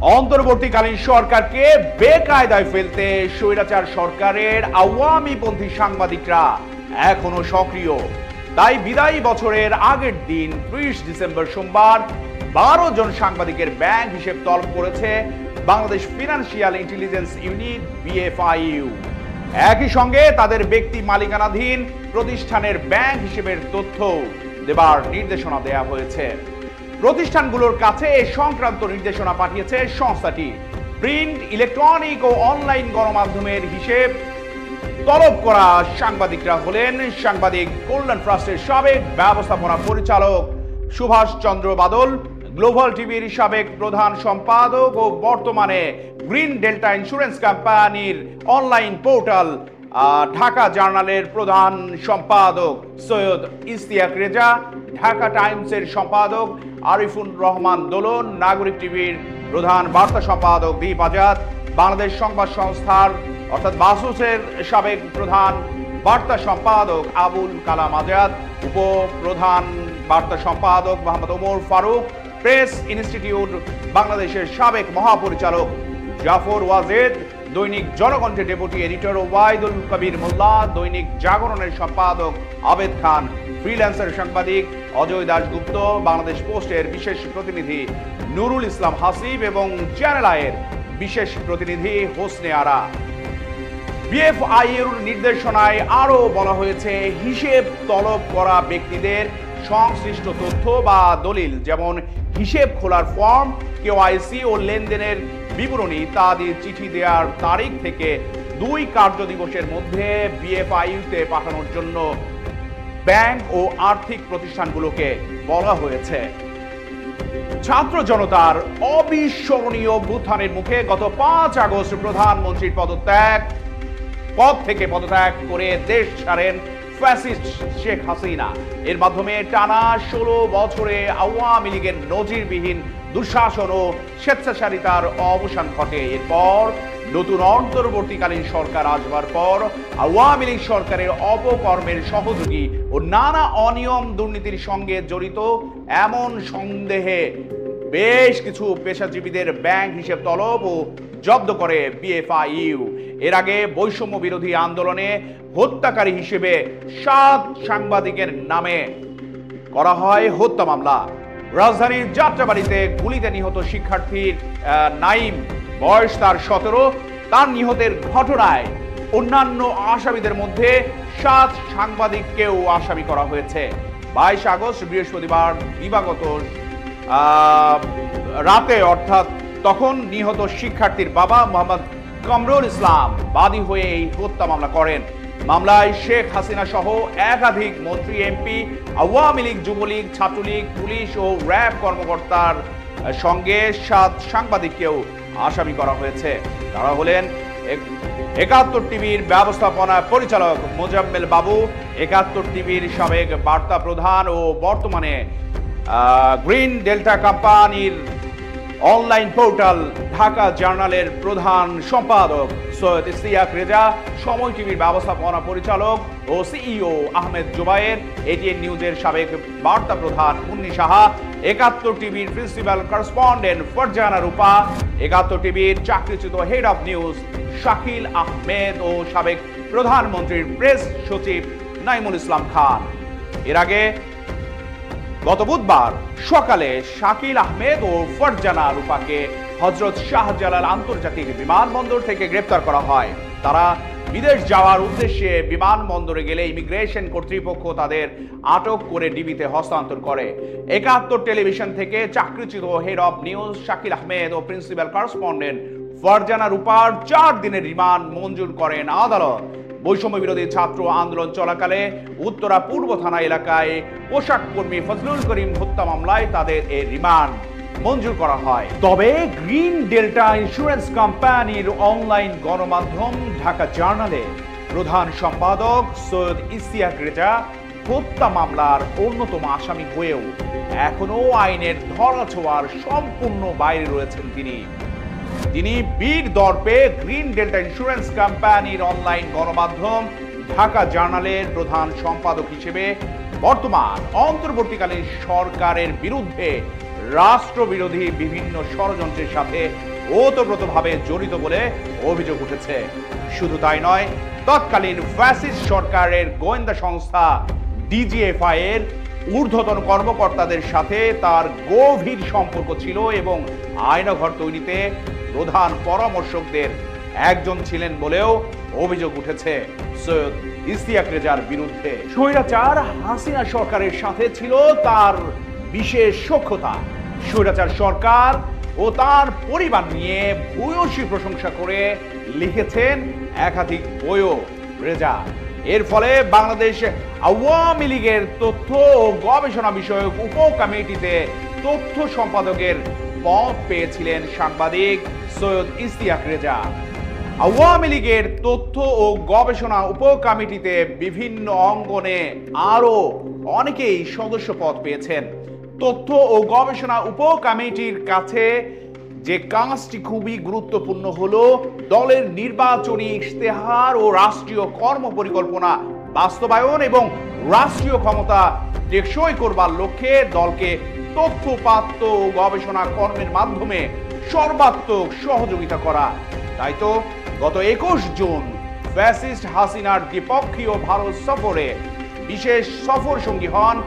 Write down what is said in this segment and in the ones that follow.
অন্তর্বর্তীকালীন সরকারকে বেকায়দায় ফেলতে স্বৈরাচার সরকারের আওয়ামীপন্থী সাংবাদিকরা এখনো সক্রিয়। তাই বিদায়ী বছরের আগের দিন 30 ডিসেম্বর সোমবার 12 জন সাংবাদিকের ব্যাংক হিসেব তলব করেছে Bangladesh financial intelligence unit BFIU. একই সঙ্গে তাদের ব্যক্তি মালিকানাধীন প্রতিষ্ঠানের ব্যাংক হিসেবের তথ্য দেবার নির্দেশনা দেওয়া হয়েছে। প্রতিষ্ঠানগুলোর কাছে এ সংক্রান্ত নির্দেশনা পাঠিয়েছে সংস্থাটি। প্রিন্ট, ইলেকট্রনিক ও অনলাইন গণমাধ্যমের হিসেব তলব করা সাংবাদিকরা হলেন সাংবাদিক কল্যাণ ট্রাস্টের সাবেক ব্যবস্থাপনা পরিচালক সুভাষ চন্দ্র বাদল, গ্লোবাল টিভির সাবেক প্রধান সম্পাদক ও বর্তমানে গ্রিন ডেল্টা ইন্স্যুরেন্স কোম্পানির অনলাইন পোর্টাল ঢাকা জার্নালের প্রধান সম্পাদক সৈয়দ ইশতিয়াক রেজা, ঢাকা টাইমসের সম্পাদক আরিফুর রহমান দোলন, নাগরিক টিভির প্রধান বার্তা সম্পাদক দীপ আজাদ, বাংলাদেশ সংবাদ সংস্থার অর্থাৎ বাসুসের সাবেক প্রধান বার্তা সম্পাদক আবুল কালাম আজাদ, উপপ্রধান বার্তা সম্পাদক মোহাম্মদ ওমর ফারুক, প্রেস ইনস্টিটিউট বাংলাদেশের সাবেক মহাপরিচালক জাফর ওয়াজেদ, দৈনিক জনকণ্ঠের ডেপুটি এডিটর ওবায়দুল কবির মোল্লা, দৈনিক জাগরণের সম্পাদক আবেদ খান, ফ্রিল্যান্সার সাংবাদিক অজয় দাশগুপ্ত, বাংলাদেশ পোস্টের বিশেষ প্রতিনিধি নুরুল ইসলাম হাসিব এবং চ্যানেল আইয়ের বিশেষ প্রতিনিধি হোসনে আরা। বিএফআইইউর নির্দেশনায় আরও বলা হয়েছে হিসেব তলব করা ব্যক্তিদের সংশ্লিষ্ট তথ্য বা দলিল যেমন হিসেব খোলার ফর্ম, কেওয়াইসি ও লেনদেনের বিবরণী ইত্যাদি চিঠি দেওয়ার তারিখ থেকে 2 কার্যদিবসের মধ্যে বিএফআইইউতে পাঠানোর জন্য ব্যাংক ও আর্থিক প্রতিষ্ঠানগুলোকে বলা হয়েছে। ছাত্র জনতার অবিস্মরণীয় অভ্যুত্থানের মুখে গত 5 আগস্ট প্রধানমন্ত্রীর পদ থেকে পদত্যাগ করে দেশ ছাড়েন ফ্যাসিস্ট শেখ হাসিনা। এর মাধ্যমে টানা 16 বছরে আওয়ামী লীগের নজিরবিহীন দুঃশাসন ও স্বেচ্ছাচারিতার অবসান ঘটে। এরপর নতুন অন্তর্বর্তীকালীন সরকার আসবার পর আওয়ামী লীগ সরকারের অপকর্মের সহযোগী ও নানা অনিয়ম দুর্নীতির সঙ্গে জড়িত এমন সন্দেহে বেশ কিছু পেশাজীবীদের ব্যাংক হিসেব তলব ও জব্দ করে বিএফআইইউ। এর আগে বৈষম্য বিরোধী আন্দোলনে হত্যাকারী হিসেবে 7 সাংবাদিকের নামে করা হয় হত্যা মামলা। রাজধানীর যাত্রাবাড়িতে গুলিতে নিহত শিক্ষার্থীর নাইম, বয়স তার 17, তার নিহতের ঘটনায় অন্যান্য আসামিদের মধ্যে 7 সাংবাদিককেও আসামি করা হয়েছে। 22 আগস্ট বৃহস্পতিবার দিবাগত রাতে অর্থাৎ তখন নিহত শিক্ষার্থীর বাবা মোহাম্মদ কামরুল ইসলাম বাদী হয়ে এই হত্যা মামলা করেন। মামলায় শেখ হাসিনা সহ একাধিক মন্ত্রী, এমপি, আওয়ামী লীগ, যুবলীগ, ছাত্রলীগ, পুলিশ ও র্যাব কর্মকর্তার সঙ্গে 7 সাংবাদিককেও আসামি করা হয়েছে। তারা হলেন 71 টিভির ব্যবস্থাপনা পরিচালক মোজাম্মেল বাবু, 71 টিভির সাবেক বার্তা প্রধান ও বর্তমানে গ্রিন ডেল্টা কোম্পানির অনলাইন পোর্টাল ঢাকা জার্নালের প্রধান সম্পাদক সৈয়দ ইশতিয়াক রেজা, সময় টিভির ব্যবস্থাপনা পরিচালক ও সিইও আহমেদ জুবায়ের, এটিএন নিউজের সাবেক বার্তা প্রধান মুন্নি সাহা, 71 টিভির প্রিন্সিপাল করেসপন্ডেন্ট ফারজানা রূপা, 71 টিভির চাকরিচ্যুত head of news Shakil Ahmed ও সাবেক প্রধানমন্ত্রীর প্রেস সচিব নাইমুল ইসলাম খান। এর আগে গত বুধবার সকালে শাকিল আহমেদ ও ফারজানা রূপাকে হযরত শাহজালাল আন্তর্জাতিক বিমানবন্দর থেকে গ্রেপ্তার করা হয়। তারা বিদেশ যাওয়ার উদ্দেশ্যে বিমানবন্দরে গেলে ইমিগ্রেশন কর্তৃপক্ষ তাদের আটক করে ডিবিতে হস্তান্তর করে। 71 টেলিভিশন থেকে চাকরিচ্যুত head of news Shakil Ahmed ও প্রিন্সিপাল করেসপন্ডেন্ট ফারজানা রূপার 4 দিনের রিমান্ড মঞ্জুর করেন আদালত। বৈষম্য বিরোধী ছাত্র আন্দোলন চলাকালে উত্তরা পূর্ব থানা এলাকায় পোশাক কর্মী ফজলুল করিম হত্যা মামলায় তাদের এই রিমান্ড মঞ্জুর করা হয়। তবে গ্রিন ডেল্টা ইন্স্যুরেন্স কোম্পানির অনলাইন গণমাধ্যম ঢাকা জার্নালের প্রধান সম্পাদক সৈয়দ ইশতিয়াক রেজা হত্যা মামলার অন্যতম আসামি হয়েও এখনো আইনের ধরাছোঁয়ার সম্পূর্ণ বাইরে রয়েছেন তিনি বীর দর্পে গ্রিন ডেল্টা ইন্স্যুরেন্স কোম্পানির অনলাইন গণমাধ্যম ঢাকা জার্নালের প্রধান সম্পাদক হিসেবে বর্তমান অন্তর্বর্তীকালীন সরকারের বিরুদ্ধে রাষ্ট্রবিরোধী বিভিন্ন ষড়যন্ত্রের সাথে ওতপ্রোতভাবে জড়িত বলে অভিযোগ উঠেছে। শুধু তাই নয়, তৎকালীন ফ্যাসিস্ট সরকারের গোয়েন্দা সংস্থা ডিজিএফআই এর ঊর্ধ্বতন কর্মকর্তাদের সাথে তার গভীর সম্পর্ক ছিল এবং আইনঘর তৈরিতে প্রধান পরামর্শকদের একজন ছিলেন বলেও অভিযোগ উঠেছে সৈয়দ ইশতিয়াক রেজার বিরুদ্ধে। স্বৈরাচার হাসিনা সরকারের সাথে ছিল তার বিশেষ সখ্যতা। স্বৈরাচার সরকার ও তার পরিবার নিয়ে ভূয়সী প্রশংসা করে লিখেছেন একাধিক বইও রেজা। এর ফলে বাংলাদেশ আওয়ামী লীগের তথ্য ও গবেষণা বিষয়ক উপ কমিটিতে তথ্য সম্পাদকের পদ পেয়েছিলেন সাংবাদিক সৈয়দ ইশতিয়াক রেজা। আওয়ামী লীগের তথ্য ও গবেষণা উপ কমিটিতে বিভিন্ন অঙ্গনে আরো অনেকেই সদস্য পদ পেয়েছেন। তথ্য ও গবেষণা উপ কমিটির কাছে যে কাজটি খুবই গুরুত্বপূর্ণ হলো দলের নির্বাচনী ইশতেহার ও রাষ্ট্রীয় কর্ম পরিকল্পনা বাস্তবায়ন এবং রাষ্ট্রীয় ক্ষমতা টেকসই করবার লক্ষ্যে দলকে তথ্যপাত্র ও গবেষণা কর্মের মাধ্যমে সর্বাত্মক সহযোগিতা করা। তাই তো গত 21 জুন ফ্যাসিস্ট হাসিনার দ্বিপক্ষীয় ভারত সফরে বিশেষ সফর সঙ্গী হন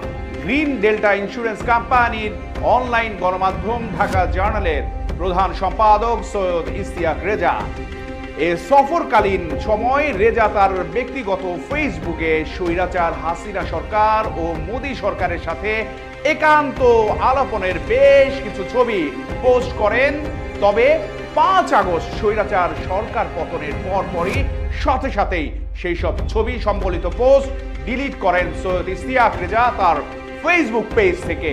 গ্রিন ডেল্টা ইন্স্যুরেন্স কোম্পানির অনলাইন গণমাধ্যম ঢাকা জার্নালের প্রধান সম্পাদক সৈয়দ ইশতিয়াক রেজা। এ সফরকালীন সময় রেজা তার ব্যক্তিগত ফেসবুকে স্বৈরাচার হাসিনা সরকার ও মোদী সরকারের সাথে একান্ত আলাপনের বেশ কিছু ছবি পোস্ট করেন। তবে 5 আগস্ট স্বৈরাচার সরকার পতনের পরপরই সাথে সাথেই সেই সব ছবি সম্বলিত পোস্ট ডিলিট করেন সৈয়দ ইশতিয়াক রেজা তার ফেসবুক পেজ থেকে।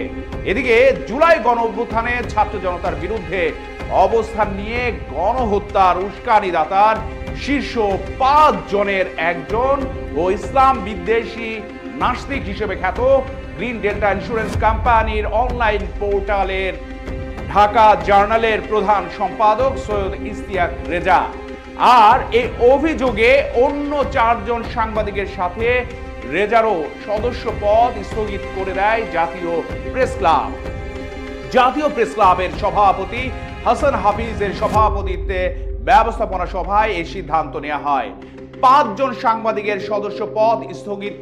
এদিকে জুলাই গণ অভ্যুত্থানে ছাত্র জনতার বিরুদ্ধে অবস্থান নিয়ে গণহত্যার উস্কানিদাতার শীর্ষ 5 জনের একজন ও ইসলাম বিদ্বেষী নাস্তিক হিসেবে খ্যাত গ্রিন ডেল্টা ইন্স্যুরেন্স কোম্পানির অনলাইন পোর্টালের ঢাকা জার্নালের প্রধান সম্পাদক সৈয়দ ইশতিয়াক রেজা। আর এই অভিযোগে অন্য 4 জন সাংবাদিকের সাথে রেজারও সদস্য পদ স্থগিত করে দেয় জাতীয় প্রেস ক্লাব। জাতীয় প্রেস ক্লাবের সভাপতি হাসান হাফিজের সভাপতিত্বে ব্যবস্থাপনা সভায় এই সিদ্ধান্ত নেওয়া হয়। 5 জন সাংবাদিকের সদস্য পদ স্থগিত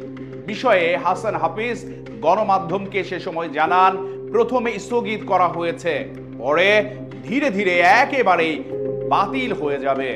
বিষয়ে হাসান হাফিজ গণমাধ্যমকে সে সময় জানান, প্রথমে স্থগিত করা হয়েছে, পরে ধীরে ধীরে একেবারেই বাতিল হয়ে যাবে।